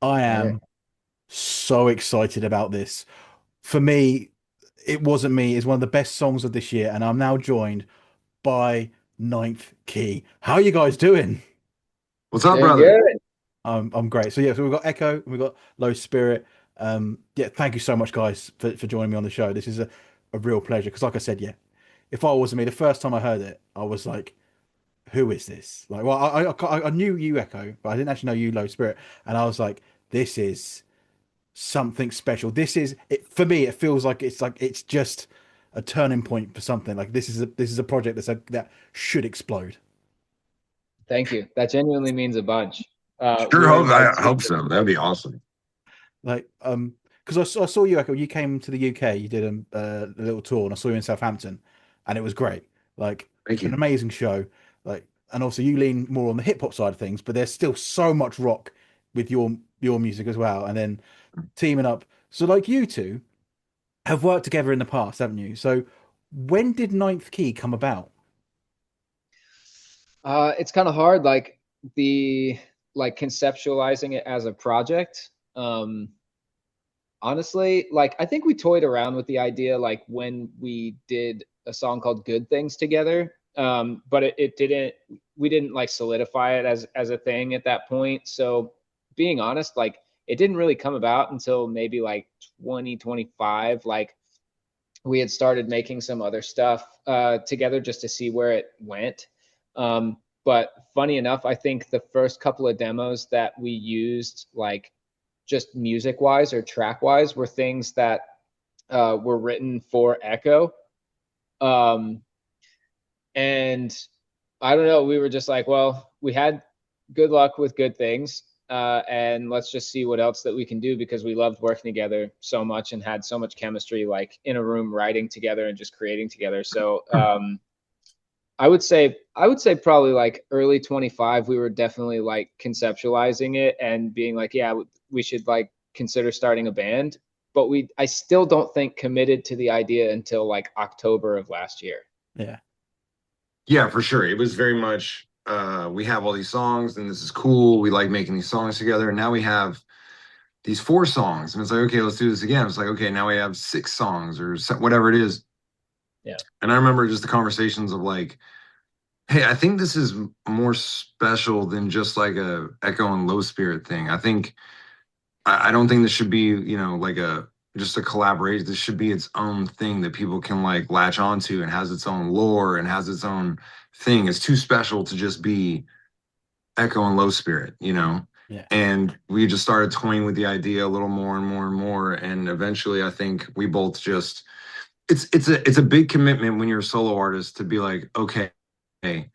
I Yeah. am so excited about this. For me, it wasn't me. It's one of the best songs of this year, and I'm now joined by Ninth Key. How are you guys doing? What's up, Doing brother? good. I'm great. So yeah, so we've got Echo, and we've got Low Spirit. Yeah, thank you so much, guys, for joining me on the show. This is a real pleasure because, like I said, yeah, if I wasn't me, the first time I heard it, I was like, "Who is this?" Like, well, I knew you, Echo, but I didn't actually know you, Low Spirit, and I was like, "This is something special. This is it for me. It feels like it's just a turning point for something. Like this is a project that should explode." Thank you. That genuinely means a bunch. We Sure were hope invited I to. hope so. That'd be awesome. Like because I saw you, Echo. You came to the UK. You did a little tour, and I saw you in Southampton, and it was great. Like Thank an you. amazing show. Like, and also you lean more on the hip hop side of things, but there's still so much rock with your music as well. And then teaming up. So like you two have worked together in the past, haven't you? So when did Ninth Key come about? It's kind of hard, the conceptualizing it as a project. Honestly, I think we toyed around with the idea like when we did a song called "Good Things" together, but it didn't. We didn't like solidify it as a thing at that point. So, being honest, it didn't really come about until maybe like 2025. Like we had started making some other stuff together just to see where it went. But funny enough, I think the first couple of demos that we used, like just music wise or track wise, were things that were written for Echo. Um, and I don't know, we were just like, well, we had good luck with Good Things. And let's just see what else that we can do because we loved working together so much and had so much chemistry, like in a room writing together and just creating together. So I would say probably like early 25, we were definitely like conceptualizing it and being like, yeah, we should like consider starting a band. But I still don't think committed to the idea until like October of last year. Yeah. Yeah, for sure. It was very much we have all these songs and this is cool. We like making these songs together. And now we have these four songs. And it's like, okay, let's do this again. It's like, okay, now we have six songs or whatever it is. Yeah. And I remember just the conversations of like, hey, I think this is more special than just like a Echo and Low Spirit thing. I don't think this should be, like a just a collaboration. This should be its own thing that people can like latch onto and has its own lore and has its own thing. It's too special to just be Echo and Low Spirit. Yeah. And we just started toying with the idea a little more and more and more. And eventually I think we both just it's a big commitment when you're a solo artist to be like, okay, hey,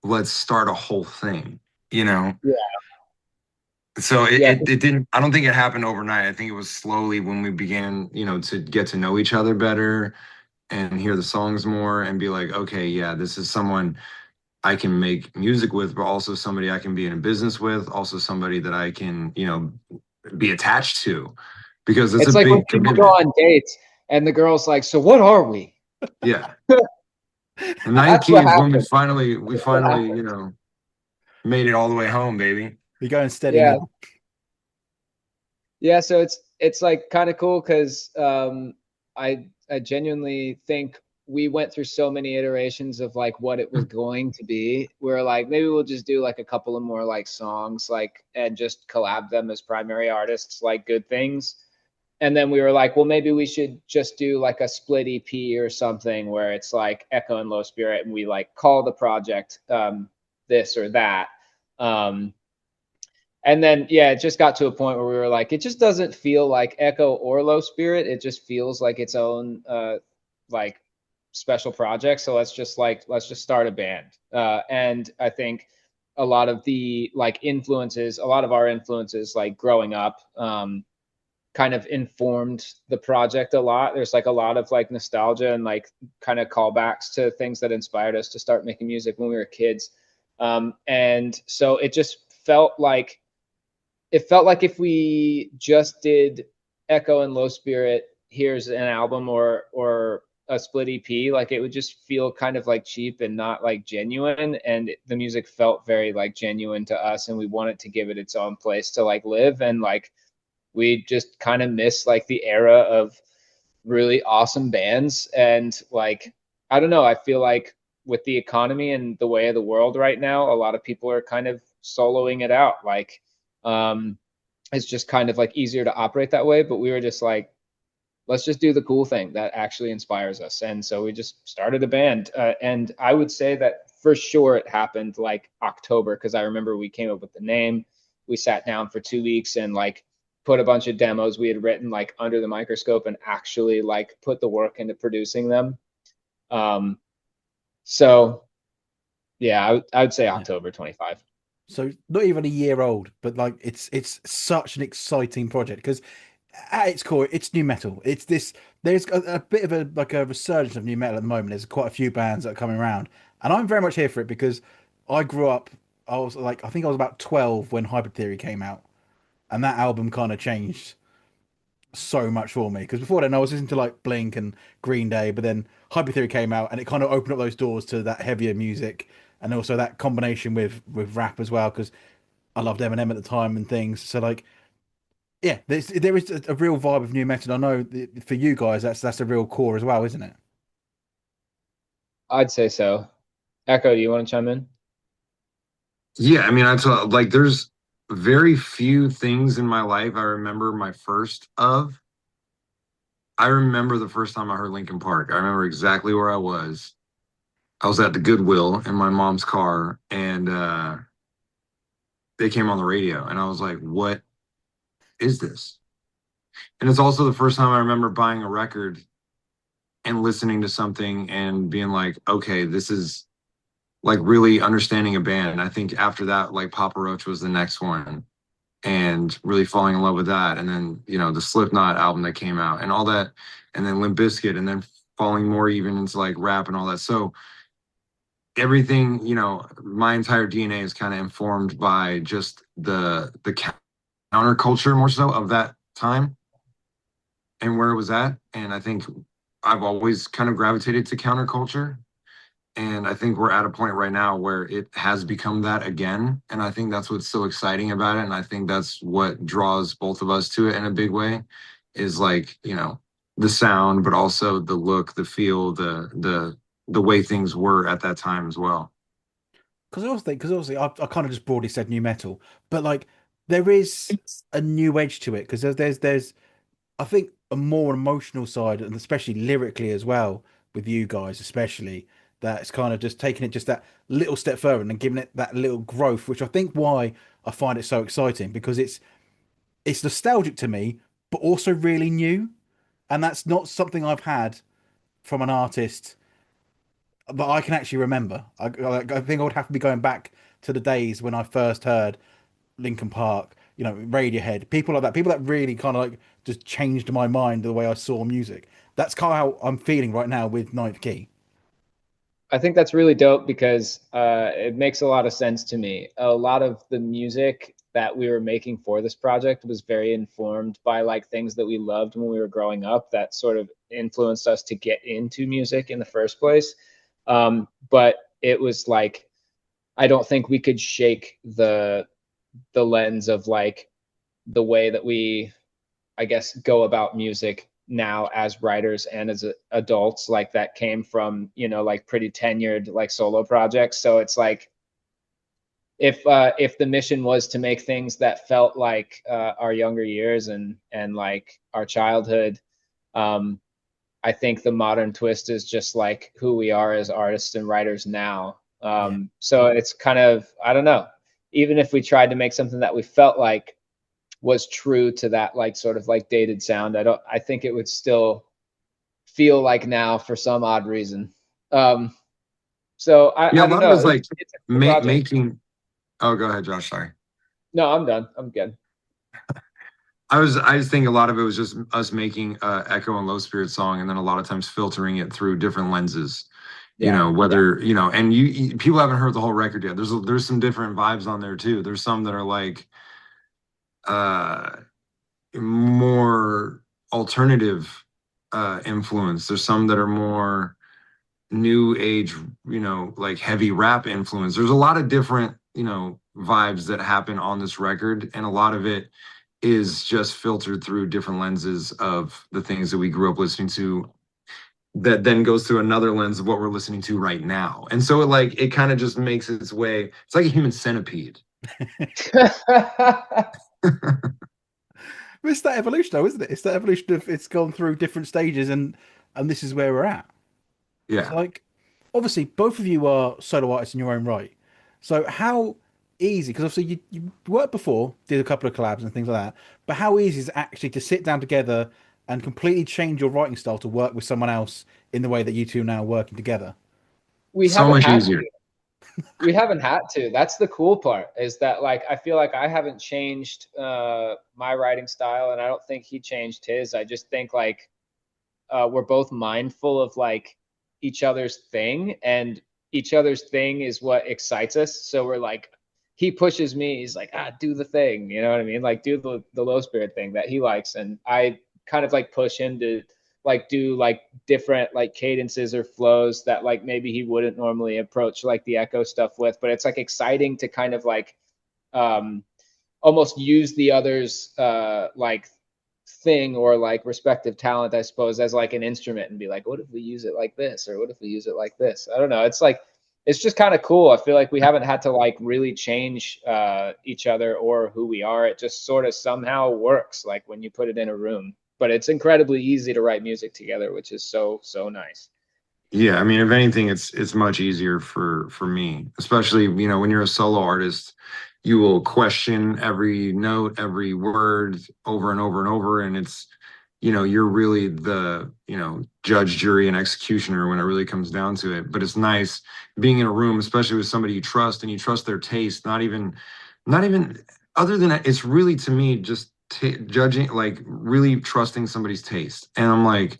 let's start a whole thing, you know? Yeah. So it, Yeah. it it didn't I don't think it happened overnight. I think it was slowly when we began, to get to know each other better and hear the songs more and be like, okay, yeah, this is someone I can make music with, but also somebody I can be in a business with, also somebody that I can, be attached to because it's a It's like when big people go commitment. on dates and the girl's like, so what are we? Yeah. And Nine That's what Keys when we happened. finally we That's what finally, happened. made it all the way home, baby. You're going steady Yeah. now. Yeah, so it's like kind of cool because I genuinely think we went through so many iterations of like what it was going to be. We're like maybe we'll just do like a couple of more like songs like and just collab them as primary artists like Good Things. And then we were like, well, maybe we should just do like a split EP or something where it's like Echo and Low Spirit and we like call the project this or that. Um, and then yeah, it just got to a point where we were like, it just doesn't feel like Echo or Low Spirit. It just feels like its own like special project. So let's just start a band. And I think a lot of the like influences, a lot of our influences, like growing up, kind of informed the project a lot. There's like a lot of like nostalgia and like kind of callbacks to things that inspired us to start making music when we were kids. And so it felt like if we just did Echo and Low Spirit, here's an album or a split EP, like it would just feel kind of like cheap and not like genuine. And the music felt very like genuine to us, and we wanted to give it its own place to like live. And like we just kind of miss like the era of really awesome bands. And like, I don't know, I feel like with the economy and the way of the world right now, a lot of people are kind of soloing it out. Like, it's just kind of like easier to operate that way. But we were just like, let's just do the cool thing that actually inspires us. And so we just started a band. And I would say that for sure it happened like October, because I remember we came up with the name. We sat down for 2 weeks and like put a bunch of demos we had written like under the microscope and actually like put the work into producing them. So yeah, I would say October 25. So not even a year old, but like it's such an exciting project because at its core, it's new metal. It's this. There's a bit of a like a resurgence of new metal at the moment. There's quite a few bands that are coming around, and I'm very much here for it because I grew up. I was like, I think I was about 12 when Hybrid Theory came out, and that album kind of changed so much for me. Because before then, I was listening to like Blink and Green Day, but then Hybrid Theory came out, and it kind of opened up those doors to that heavier music, and also that combination with rap as well. Because I loved Eminem at the time and things. So like yeah, there is a real vibe of new metal. I know for you guys, that's a real core as well, isn't it? I'd say so. Echo, do you want to chime in? Yeah, I mean, I tell like there's very few things in my life I remember my first of. I remember the first time I heard Linkin Park. I remember exactly where I was. I was at the Goodwill in my mom's car, and they came on the radio, and I was like, "What is this?" And it's also the first time I remember buying a record and listening to something and being like, "Okay, this is like really understanding a band." I think after that, like Papa Roach was the next one, and really falling in love with that. And then, the Slipknot album that came out and all that, and then Limp Bizkit, and then falling more even into like rap and all that. So everything, my entire DNA is kind of informed by just the counterculture more so of that time and where it was at. And I think I've always kind of gravitated to counterculture. And I think we're at a point right now where it has become that again. And I think that's what's so exciting about it. And I think that's what draws both of us to it in a big way is like, the sound, but also the look, the feel, the way things were at that time as well. Because I also think, because obviously I kind of just broadly said new metal, but like there is a new edge to it because there's I think a more emotional side and especially lyrically as well with you guys, especially that's kind of just taking it just that little step further and then giving it that little growth, which I think why I find it so exciting because it's nostalgic to me, but also really new, and that's not something I've had from an artist that I can actually remember. I think I would have to be going back to the days when I first heard Linkin Park, Radiohead, people like that, people that really kind of like just changed my mind the way I saw music. That's kind of how I'm feeling right now with Ninth Key. I think that's really dope because it makes a lot of sense to me. A lot of the music that we were making for this project was very informed by like things that we loved when we were growing up that sort of influenced us to get into music in the first place. But it was like, I don't think we could shake the lens of like the way that we, I guess, go about music now as writers and as adults, like that came from, like pretty tenured like solo projects. So it's like if the mission was to make things that felt like our younger years and like our childhood, I think the modern twist is just like who we are as artists and writers now. Yeah. So it's kind of, I don't know, even if we tried to make something that we felt like was true to that like sort of like dated sound, I think it would still feel like now for some odd reason. So Yeah, I a don't lot of know. it's like It's a cool project. making. Oh, go ahead, Josh. Sorry. No, I'm done. I'm good. I just think a lot of it was just us making Echo and Low Spirit song, and then a lot of times filtering it through different lenses. Yeah. Whether and people haven't heard the whole record yet. There's some different vibes on there too. There's some that are like uh more alternative influence. There's some that are more new age, you know, like heavy rap influence. There's a lot of different, you know, vibes that happen on this record, and a lot of it is just filtered through different lenses of the things that we grew up listening to, that then goes through another lens of what we're listening to right now. And so it kind of just makes its way. It's like a human centipede. It's that evolution, though, isn't it? It's that evolution of it's gone through different stages, and this is where we're at. Yeah. So, like, obviously, both of you are solo artists in your own right. So, how easy? Because obviously, you worked before, did a couple of collabs and things like that. But how easy is it actually to sit down together and completely change your writing style to work with someone else in the way that you two are now working together? We So haven't much had easier. to. We haven't had to. That's the cool part, is that like I feel like I haven't changed my writing style, and I don't think he changed his. I just think like we're both mindful of like each other's thing, and each other's thing is what excites us. So we're like, he pushes me, he's like, do the thing, you know what I mean, like do the Low Spirit thing that he likes, and I kind of like push him to like do like different like cadences or flows that like maybe he wouldn't normally approach like the Ekoh stuff with. But it's like exciting to kind of like um almost use the other's like thing or like respective talent, I suppose, as like an instrument, and be like, what if we use it like this, or what if we use it like this? I don't know. It's like it's just kind of cool. I feel like we haven't had to like really change each other or who we are. It just sort of somehow works, like when you put it in a room. But it's incredibly easy to write music together, which is so nice. Yeah, I mean, if anything, it's much easier for me, especially, you know, when you're a solo artist, you will question every note, every word over and over and over, and it's, you know, you're really the, you know, judge, jury, and executioner when it really comes down to it. But it's nice being in a room, especially with somebody you trust and you trust their taste. Not even other than that, it's really to me just judging, like really trusting somebody's taste, and I'm like,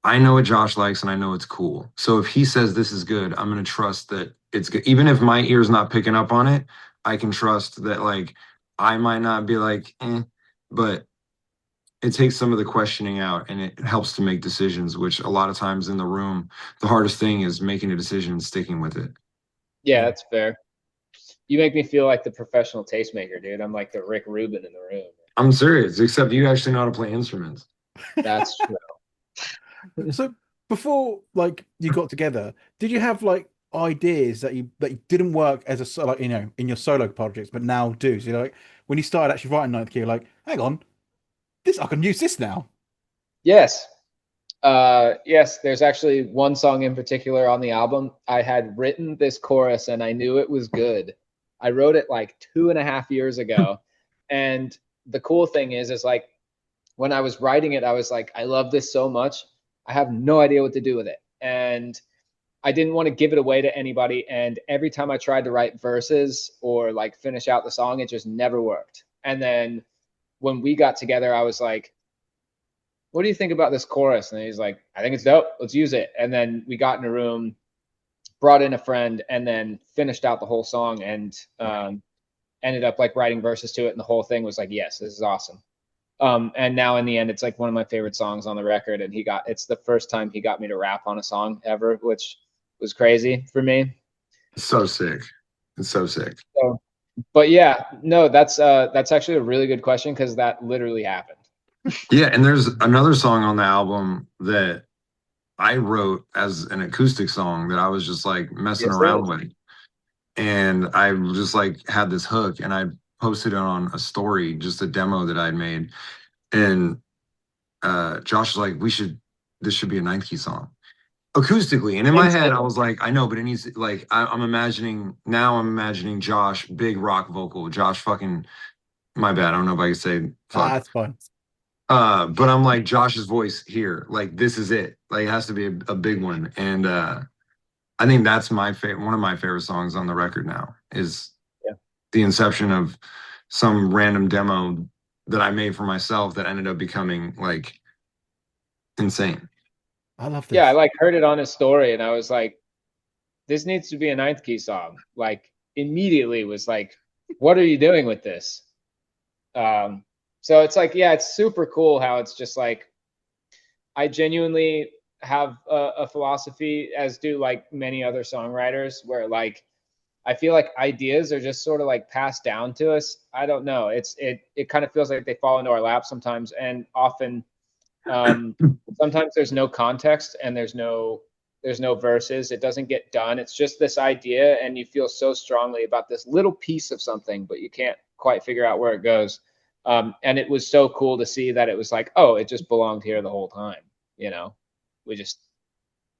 I know what Josh likes and I know it's cool. So if he says this is good, I'm going to trust that it's good. Even if my ear's not picking up on it, I can trust that, like, I might not be like, but it takes some of the questioning out and it helps to make decisions, which a lot of times in the room, the hardest thing is making a decision and sticking with it. Yeah, that's fair. You make me feel like the professional tastemaker, dude. I'm like the Rick Rubin in the room. I'm serious, except you actually know how to play instruments. That's true. So before like you got together, did you have like ideas that you didn't work as like, you know, in your solo projects, but now do? So like when you started actually writing Ninth Key, you're like, hang on, this I can use this now. Yes. Yes, there's actually one song in particular on the album. I had written this chorus and I knew it was good. I wrote it like 2.5 years ago. And the cool thing is like when I was writing it, I was like, I love this so much. I have no idea what to do with it. And I didn't want to give it away to anybody. And every time I tried to write verses or like finish out the song, it just never worked. And then when we got together, I was like, what do you think about this chorus? And he's like, I think it's dope. Let's use it. And then we got in a room, brought in a friend, and then finished out the whole song, and ended up like writing verses to it. And the whole thing was like, yes, this is awesome. And now in the end, it's like one of my favorite songs on the record. And it's the first time he got me to rap on a song ever, which was crazy for me. It's so sick. It's so sick. So, but yeah, no, that's actually a really good question, because that literally happened. Yeah, and there's another song on the album that I wrote as an acoustic song that I was just like messing around with. And I just like had this hook and I posted it on a story, just a demo that I'd made. And Josh was like, this should be a Ninth Key song acoustically. And in my head, I was like, I know, but it needs, like, I'm imagining Josh, big rock vocal, Josh fucking, my bad. I don't know if I can say fuck. That's fine. But I'm like, Josh's voice here, like, this is it. Like, it has to be a big one. And I think that's one of my favorite songs on the record now, is the inception of some random demo that I made for myself that ended up becoming like insane. I love this. Yeah, I like heard it on his story and I was like, this needs to be a Ninth Key song. Like immediately was like, what are you doing with this? So it's like, yeah, it's super cool how it's just like, I genuinely have a philosophy, as do like many other songwriters, where like I feel like ideas are just sort of like passed down to us. I don't know. It kind of feels like they fall into our lap sometimes, and often sometimes there's no context and there's no verses. It doesn't get done. It's just this idea, and you feel so strongly about this little piece of something, but you can't quite figure out where it goes. And it was so cool to see that it was like, oh, it just belonged here the whole time. You know, we just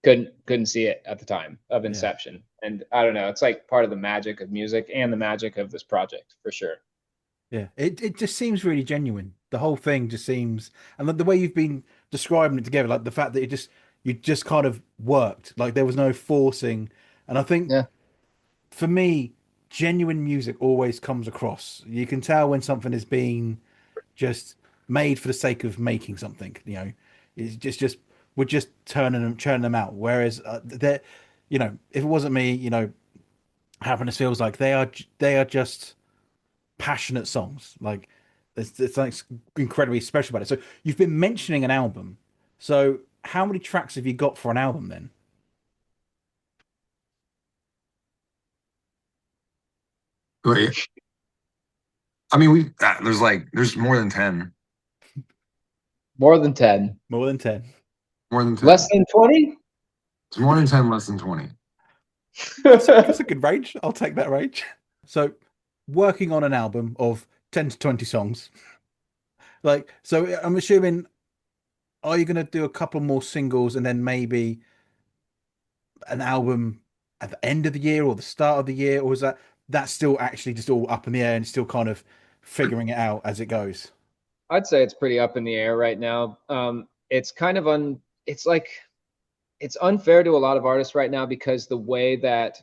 couldn't see it at the time of Yeah. inception. And I don't know, it's like part of the magic of music and the magic of this project for sure. Yeah, it just seems really genuine. The whole thing just seems, and the way you've been describing it together, like the fact that you just kind of worked, like there was no forcing. And I think Yeah. for me, genuine music always comes across. You can tell when something is being just made for the sake of making something. You know, it's just we're just churning them out. Whereas they're, you know, if it wasn't me, you know, happiness feels like they are just passionate songs. Like there's something incredibly special about it. So you've been mentioning an album. So how many tracks have you got for an album then? Wait, I mean, there's more than 10, More than 10. More than 10. more than Less 10. than 20. It's more than 10, less than 20. That's a good range. I'll take that range. So working on an album of 10 to 20 songs. Like, so I'm assuming, are you going to do a couple more singles and then maybe an album at the end of the year or the start of the year? Or is that's still actually just all up in the air and still kind of figuring it out as it goes? I'd say it's pretty up in the air right now. It's kind of it's like it's unfair to a lot of artists right now, because the way that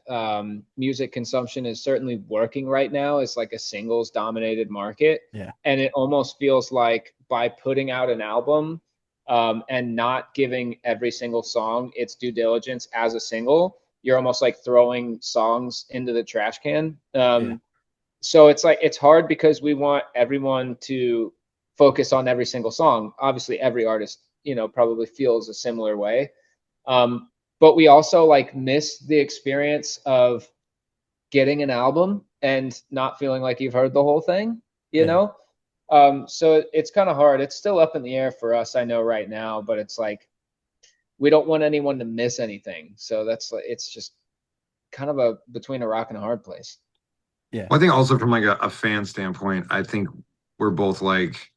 music consumption is certainly working right now is like a singles dominated market. Yeah. And it almost feels like by putting out an album and not giving every single song its due diligence as a single, you're almost like throwing songs into the trash can. Yeah. So it's like it's hard because we want everyone to focus on every single song. Obviously, every artist, probably feels a similar way. But we also like miss the experience of getting an album and not feeling like you've heard the whole thing, you Yeah. know? So it's kind of hard. It's still up in the air for us, I know right now, but it's like we don't want anyone to miss anything. So that's like it's just kind of a between a rock and a hard place. Yeah. Well, I think also from like a fan standpoint, I think we're both like,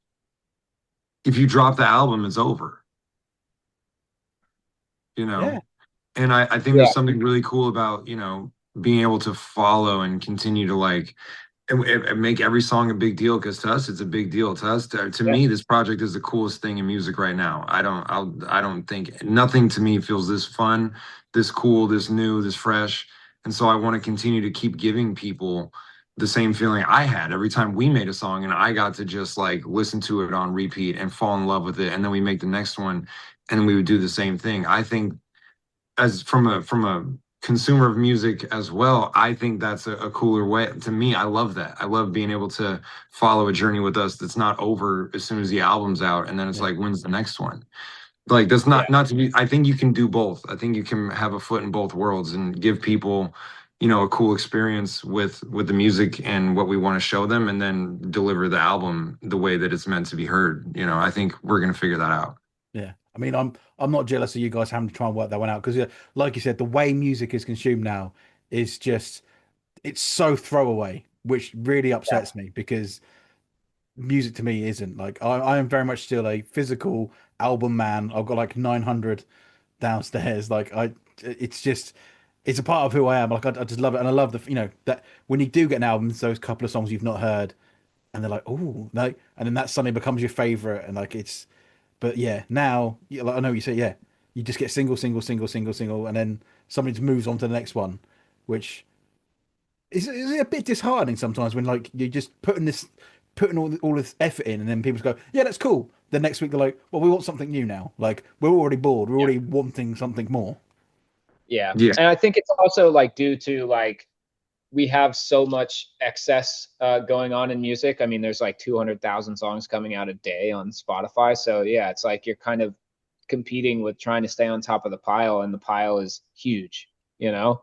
if you drop the album, it's over, you know? Yeah. And I think Yeah. there's something really cool about, being able to follow and continue to like and make every song a big deal, because to us it's a big deal. To us, to Yeah. me, this project is the coolest thing in music right now. I don't think nothing to me feels this fun, this cool, this new, this fresh. And so I want to continue to keep giving people the same feeling I had every time we made a song and I got to just like listen to it on repeat and fall in love with it, and then we make the next one and we would do the same thing. I think as from a consumer of music as well, I think that's a cooler way. To me, I love that. I love being able to follow a journey with us that's not over as soon as the album's out, and then it's Yeah. like, when's the next one? Like that's Yeah. not to be. I think you can do both. I think you can have a foot in both worlds and give people, a cool experience with the music and what we want to show them, and then deliver the album the way that it's meant to be heard. I think we're gonna figure that out. Yeah. I mean, I'm not jealous of you guys having to try and work that one out because, yeah, like you said, the way music is consumed now is just it's so throwaway, which really Yeah. upsets me because music to me isn't like I am very much still a physical album man. I've got like 900 downstairs. Like it's just it's a part of who I am. Like I just love it, and I love that when you do get an album, those couple of songs you've not heard, and they're like, oh, like, and then that suddenly becomes your favorite, and like it's. But yeah, now like, I know what you say. Yeah, you just get single, single, single, single, single, and then somebody just moves on to the next one, which is a bit disheartening sometimes when like you're just putting all this effort in, and then people just go, yeah, that's cool. The next week they're like, well, we want something new now. Like we're already bored. We're Yeah. already wanting something more. Yeah. Yeah. And I think it's also like due to like we have so much excess going on in music. I mean, there's like 200,000 songs coming out a day on Spotify. So yeah, it's like you're kind of competing with trying to stay on top of the pile, and the pile is huge, you know?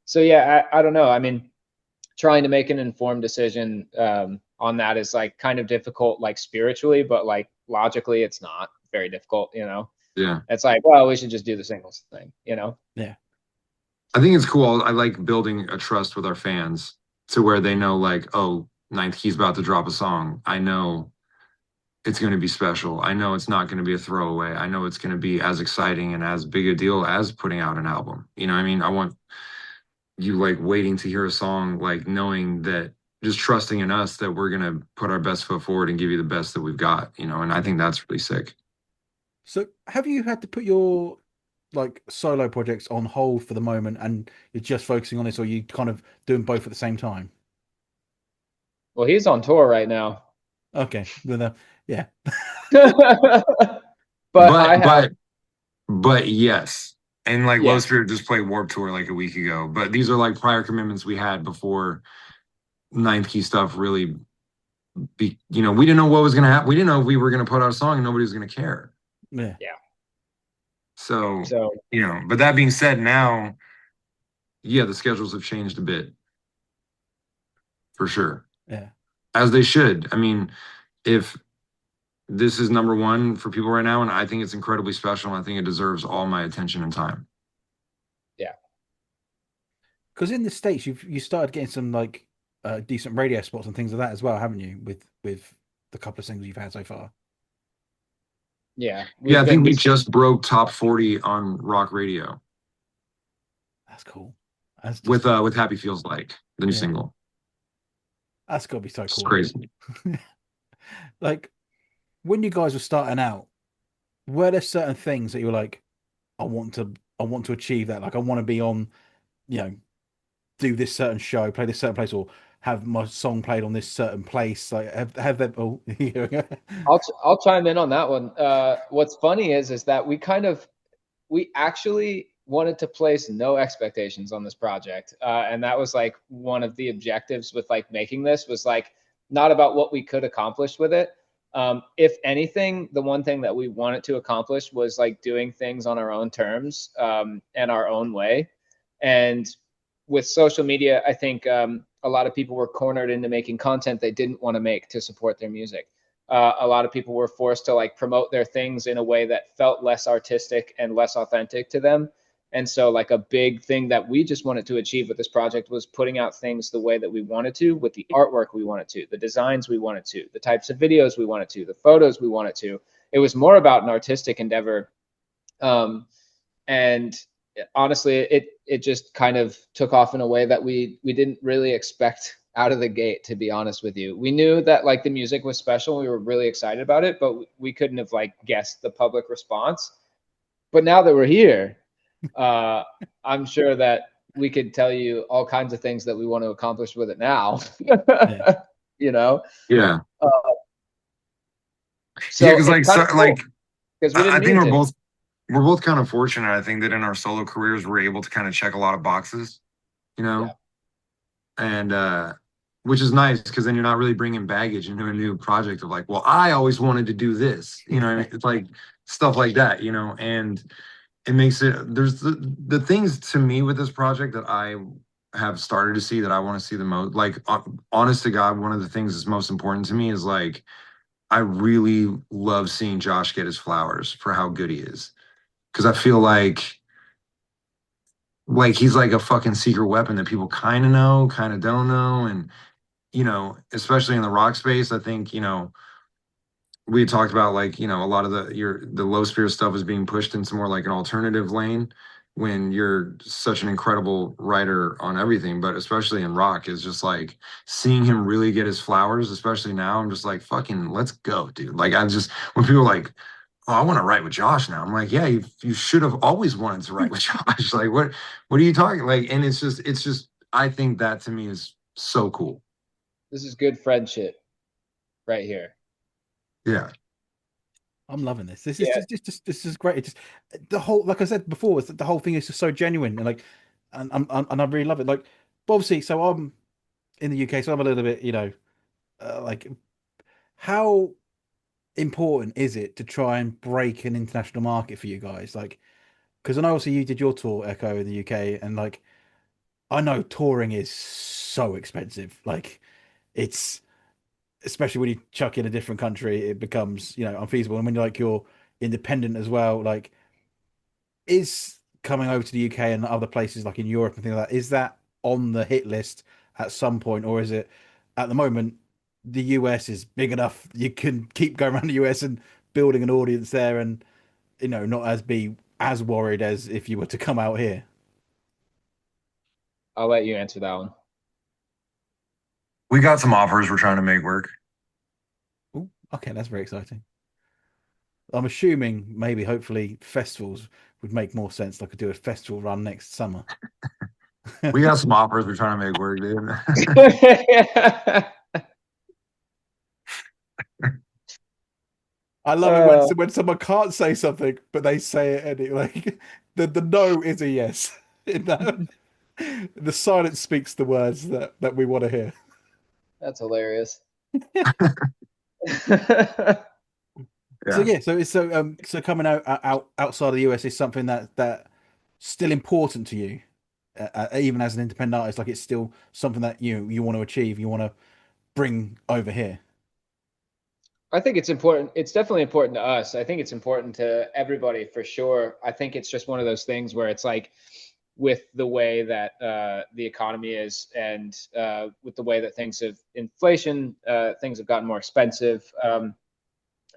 So yeah, I don't know. I mean, trying to make an informed decision on that is like kind of difficult, like spiritually, but like logically, it's not very difficult, you know? Yeah. It's like, well, we should just do the singles thing, you know? Yeah. I think it's cool. I like building a trust with our fans to where they know, like, oh, Ninth Key's about to drop a song. I know it's going to be special. I know it's not going to be a throwaway. I know it's going to be as exciting and as big a deal as putting out an album. You know what I mean? I want you like waiting to hear a song, like knowing that, just trusting in us that we're going to put our best foot forward and give you the best that we've got, you know? And I think that's really sick. So have you had to put your like solo projects on hold for the moment and you're just focusing on this, or you kind of doing both at the same time? Well, he's on tour right now. Okay. With yeah. But I have, But yes. And like Low yeah, Spirit just played Warped Tour like a week ago. But these are like prior commitments we had before Ninth Key stuff really you know, we didn't know what was gonna happen. We didn't know if we were gonna put out a song and nobody was gonna care. Yeah. So, so you know, but that being said, now, yeah, the schedules have changed a bit for sure. Yeah. As they should. I mean, if this is number one for people right now, and I think it's incredibly special, and I think it deserves all my attention and time. yeah. Because in the States, you started getting some like decent radio spots and things like that as well, haven't you? With the couple of singles you've had so far. Yeah. Yeah, I think we just broke top 40 on rock radio. That's cool. That's with Happy Feels Like, the new single. That's got to be so It's cool. crazy. Like when you guys were starting out, were there certain things that you were like, I want to achieve that. Like I want to be on, you know, do this certain show, play this certain place, or have my song played on this certain place. Like have them. Oh, I'll chime in on that one. What's funny is that we actually wanted to place no expectations on this project, and that was like one of the objectives with like making this, was like not about what we could accomplish with it. If anything, the one thing that we wanted to accomplish was like doing things on our own terms, and our own way. And with social media, I think a lot of people were cornered into making content they didn't want to make to support their music. A lot of people were forced to like promote their things in a way that felt less artistic and less authentic to them. And so like a big thing that we just wanted to achieve with this project was putting out things the way that we wanted to, with the artwork we wanted to, the designs we wanted to, the types of videos we wanted to, the photos we wanted to. It was more about an artistic endeavor. And honestly, it just kind of took off in a way that we didn't really expect out of the gate, to be honest with you. We knew that like the music was special, we were really excited about it, but we couldn't have like guessed the public response. But now that we're here, I'm sure that we could tell you all kinds of things that we want to accomplish with it now. You know? Yeah. So yeah, because like because we didn't I think mean to. we're both kind of fortunate. I think that in our solo careers we're able to kind of check a lot of boxes, you know, and which is nice, because then you're not really bringing baggage into a new project of like, well, I always wanted to do this, you know. It's like stuff like that, you know, and it makes it, there's the things to me with this project that I have started to see that I want to see the most. Like honest to God, one of the things that's most important to me is like, I really love seeing Josh get his flowers for how good he is, because I feel like he's like a fucking secret weapon that people kind of know, kind of don't know. And you know, especially in the rock space, I think, you know, we had talked about like, you know, a lot of the Low Spirit stuff is being pushed into more like an alternative lane, when you're such an incredible writer on everything, but especially in rock, is just like seeing him really get his flowers, especially now. I'm just like, fucking, let's go, dude. Like, I just, when people are like, oh, I want to write with Josh now, I'm like, yeah, you should have always wanted to write with Josh. Like, what are you talking? Like, and it's just, I think that to me is so cool. This is good friendship right here. Yeah. I'm loving this. This is great. It's just the whole, like I said before, the whole thing is just so genuine, and like, and I really love it. Like, but obviously, so I'm in the UK, so I'm a little bit, you know, like, how important is it to try and break an international market for you guys? Like, because I know also you did your tour, Echo, in the UK, and like I know touring is so expensive. Like, it's especially when you chuck in a different country, it becomes unfeasible. And when you're independent as well, like is coming over to the UK and other places like in Europe and things like that, is that on the hit list at some point, or is it at the moment the US is big enough you can keep going around the US and building an audience there and not as be as worried as if you were to come out here? I'll let you answer that one. We got some offers we're trying to make work. Ooh, okay, that's very exciting. I'm assuming maybe hopefully festivals would make more sense. Like I could do a festival run next summer. We got some offers we're trying to make work, dude. I love it when someone can't say something, but they say it anyway. Like the no is a yes. The silence speaks the words that we want to hear. That's hilarious. So yeah, so coming out outside of the US is something that still important to you, even as an independent artist. Like it's still something that you want to achieve, you want to bring over here. I think it's important. It's definitely important to us. I think it's important to everybody for sure. I think it's just one of those things where it's like with the way that the economy is and with the way that things have inflation, things have gotten more expensive.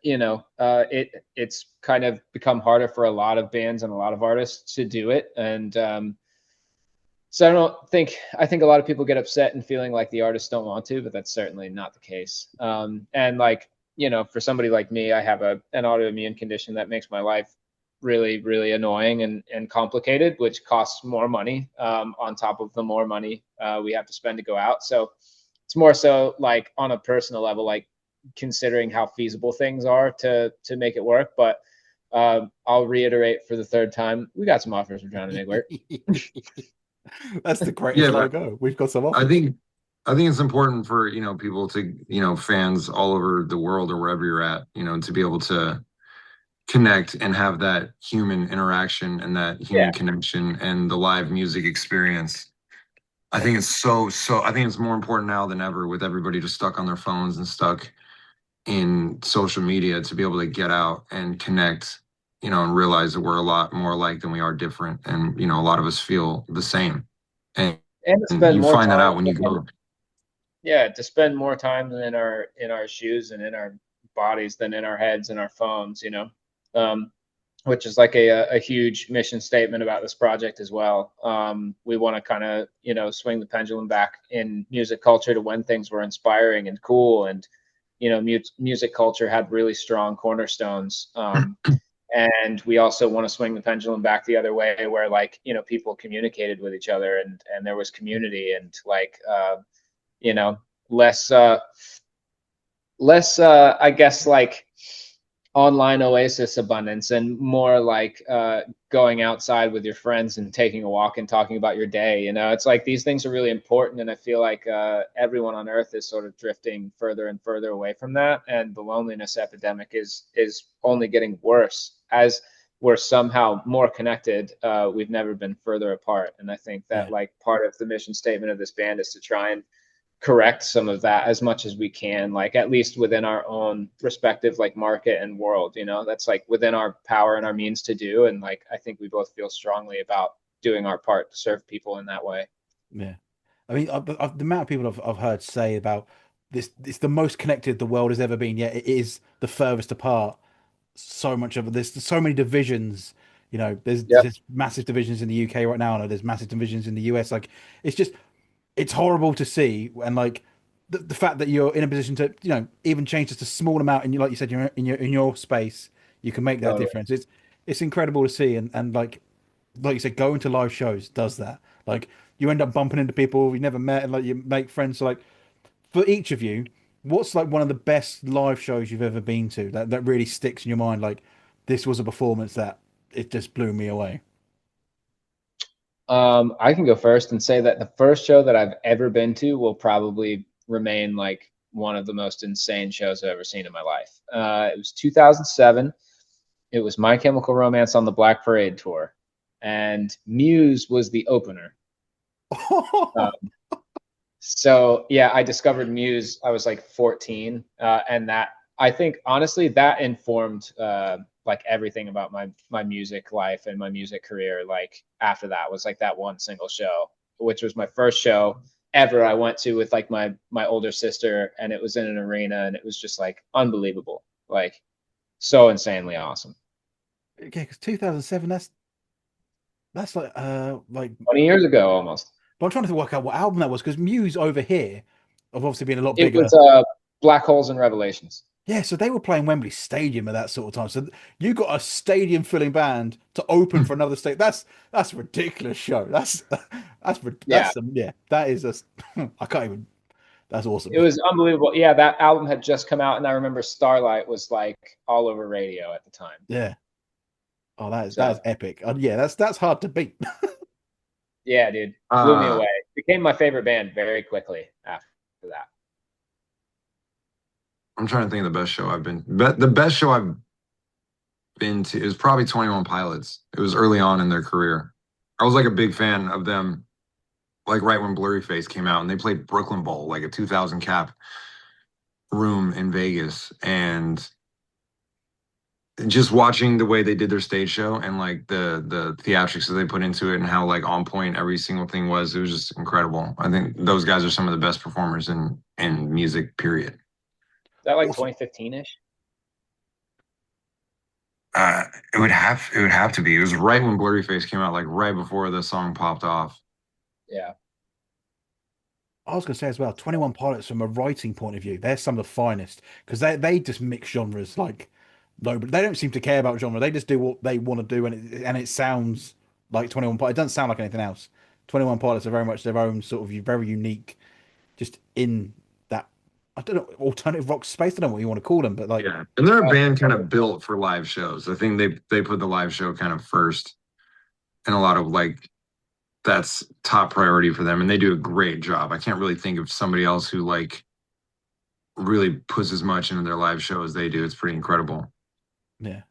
It's kind of become harder for a lot of bands and a lot of artists to do it. And so I think a lot of people get upset and feeling like the artists don't want to, but that's certainly not the case. And like, for somebody like me, I have an autoimmune condition that makes my life really, really annoying and complicated, which costs more money on top of the more money we have to spend to go out. So it's more so like on a personal level, like considering how feasible things are to make it work. But I'll reiterate for the third time, we got some offers we're trying to make work. That's the greatest logo. We've got some offers. I think it's important for, people to, fans all over the world or wherever you're at, to be able to connect and have that human interaction and that human connection and the live music experience. I think it's I think it's more important now than ever with everybody just stuck on their phones and stuck in social media to be able to get out and connect, and realize that we're a lot more alike than we are different. And, a lot of us feel the same. And you find that out when you go. Yeah, to spend more time in our shoes and in our bodies than in our heads and our phones, which is like a huge mission statement about this project as well. We want to kind of, swing the pendulum back in music culture to when things were inspiring and cool. And, music culture had really strong cornerstones. And we also want to swing the pendulum back the other way where like, people communicated with each other and there was community and like, less I guess like online oasis abundance and more like going outside with your friends and taking a walk and talking about your day. It's like these things are really important, and I feel like everyone on earth is sort of drifting further and further away from that, and the loneliness epidemic is only getting worse as we're somehow more connected. We've never been further apart, and I think that like part of the mission statement of this band is to try and correct some of that as much as we can, like at least within our own respective like market and world. That's like within our power and our means to do, and like I think we both feel strongly about doing our part to serve people in that way. Yeah, I mean, the amount of people I've heard say about this, it's the most connected the world has ever been, yet it is the furthest apart. So much of it, there's so many divisions. There's massive divisions in the UK right now. I know there's massive divisions in the US. Like, it's horrible to see, and like the fact that you're in a position to even change just a small amount, and like you said, you're in your space, you can make that difference. It's incredible to see, and like you said, going to live shows does that. Like you end up bumping into people you never met, and like you make friends. So like for each of you, what's like one of the best live shows you've ever been to that really sticks in your mind? Like this was a performance that it just blew me away. I can go first and say that the first show that I've ever been to will probably remain like one of the most insane shows I've ever seen in my life. It was 2007. It was My Chemical Romance on the Black Parade tour, and Muse was the opener. So yeah, I discovered Muse. I was like 14, and that, I think honestly that informed like everything about my music life and my music career. Like after that was like that one single show, which was my first show ever I went to with like my older sister, and it was in an arena, and it was just like unbelievable, like so insanely awesome. Okay, because 2007, that's like 20 years ago almost. but I'm trying to work out what album that was, because Muse over here have obviously been a lot It bigger. was Black Holes and Revelations. Yeah, so they were playing Wembley Stadium at that sort of time. So you got a stadium filling band to open for another state. That's a ridiculous show. Yeah, Yeah, that is a I can't even. That's awesome. it was unbelievable. Yeah, that album had just come out, and I remember Starlight was like all over radio at the time. Yeah. Oh, that is So epic. Yeah, that's hard to beat. yeah, dude, blew me away. Became my favorite band very quickly after that. I'm trying to think of the best show I've been. The best show I've been to is probably 21 Pilots. It was early on in their career. I was like a big fan of them, like right when Blurry Face came out, and they played Brooklyn Bowl, like a 2,000 cap room in Vegas, and just watching the way they did their stage show and like the theatrics that they put into it and how like on point every single thing was, it was just incredible. I think those guys are some of the best performers in music, period. Is that like Awesome. 2015-ish? It would have to be. It was right when Blurry Face came out, like right before the song popped off. Yeah. I was going to say as well, 21 Pilots from a writing point of view, they're some of the finest, because they just mix genres like no, but they don't seem to care about genre. They just do what they want to do, and it sounds like 21 Pilots. It doesn't sound like anything else. 21 Pilots are very much their own sort of very unique, just in that, I don't know, alternative rock space. I don't know what you want to call them, but like, Yeah, and they're a band kind of built for live shows. I think they put the live show kind of first, and a lot of like that's top priority for them, and they do a great job. I can't really think of somebody else who like really puts as much into their live show as they do. It's pretty incredible. yeah.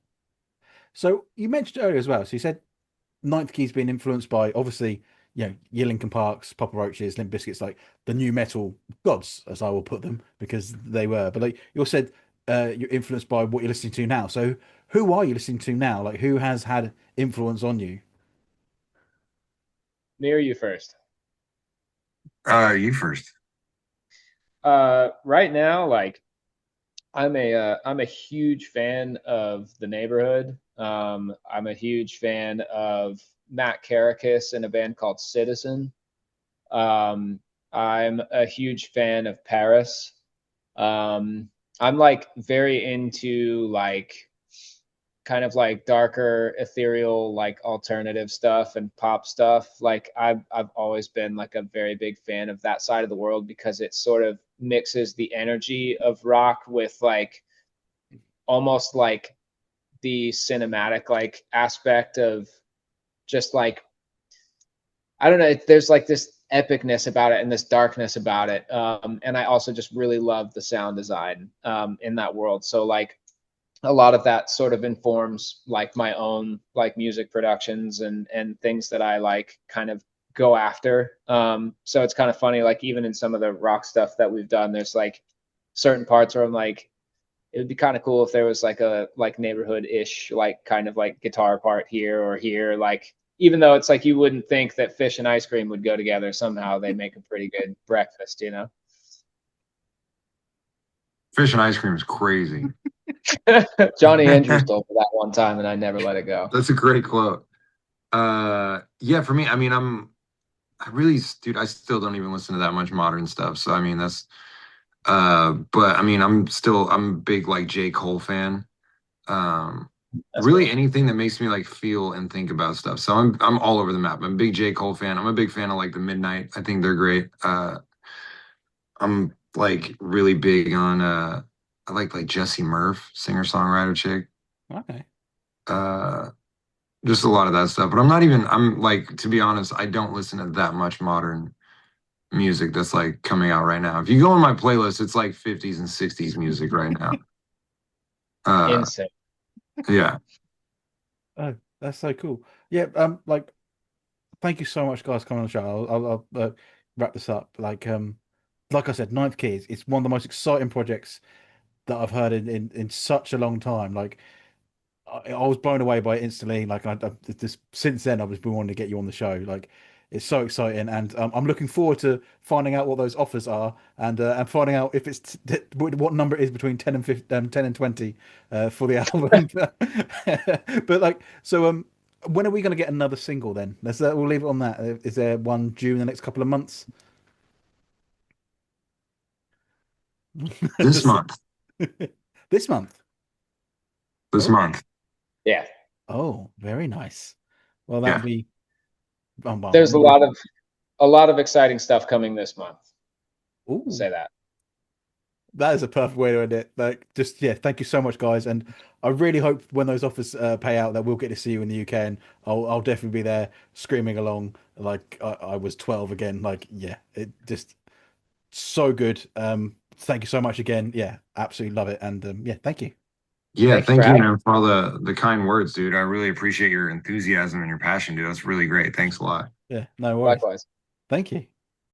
So you mentioned earlier as well. So you said Ninth Key's been influenced by, obviously, your Linkin Parks, Papa Roaches, Limp Bizkit's, like the new metal gods, as I will put them, because they were. But like you said, you're influenced by what you're listening to now. So who are you listening to now? Like who has had influence on you? Me or you first? You first. Right now, like I'm a huge fan of The Neighborhood. I'm a huge fan of Matt Caracas in a band called Citizen. I'm a huge fan of Paris. I'm like very into like kind of like darker, ethereal, like alternative stuff and pop stuff. Like I've always been like a very big fan of that side of the world, because it sort of mixes the energy of rock with like almost like the cinematic like aspect of just like, I don't know, there's like this epicness about it and this darkness about it. And I also just really love the sound design in that world. So like a lot of that sort of informs like my own like music productions and things that I like kind of go after. So it's kind of funny, like even in some of the rock stuff that we've done, there's like certain parts where I'm like, it would be kind of cool if there was like a like neighborhood-ish like kind of like guitar part here or here, like even though it's like you wouldn't think that fish and ice cream would go together, somehow they make a pretty good breakfast, you know. Fish and ice cream is crazy. Johnny Andrews told me that one time, and I never let it go. That's a great quote. Yeah, for me, I mean, dude, I still don't even listen to that much modern stuff. So I mean, but I mean, I'm a big like J. Cole fan. That's Really cool. anything that makes me like feel and think about stuff. So I'm all over the map. I'm a big J. Cole fan. I'm a big fan of like the Midnight. I think they're great. I'm like really big on I like Jessie Murph, singer-songwriter chick. Okay. Just a lot of that stuff. But I'm like, to be honest, I don't listen to that much modern music that's like coming out right now. If you go on my playlist, it's like 50s and 60s music right now. Insane. Yeah. Oh, that's so cool. Yeah, like thank you so much, guys, for coming on the show. I'll wrap this up. Like I said, Ninth Key it's one of the most exciting projects that I've heard in such a long time. Like I was blown away by it instantly. Like I just since then, I've just been wanting to get you on the show. Like it's so exciting, and I'm looking forward to finding out what those offers are, and finding out if it's what number it is between 10 and 50, 10 and 20 for the album. But like, so when are we going to get another single then? We'll leave it on that. Is there one due in the next couple of months? This month. This month. This Oh. month. Yeah. Oh, very nice. Well, that'll be. Well, There's a lot of exciting stuff coming this month. Ooh. I'll say that. That is a perfect way to end it. Like, just yeah, thank you so much, guys, and I really hope when those offers pay out that we'll get to see you in the UK, and I'll definitely be there screaming along like I was 12 again. Like, yeah, it just so good. Thank you so much again. Yeah, absolutely love it, and yeah, thank you. Yeah, Thank you for thank you, having man, for all the kind words, dude. I really appreciate your enthusiasm and your passion, dude. That's really great. Thanks a lot. Yeah, no worries. Likewise. Thank you.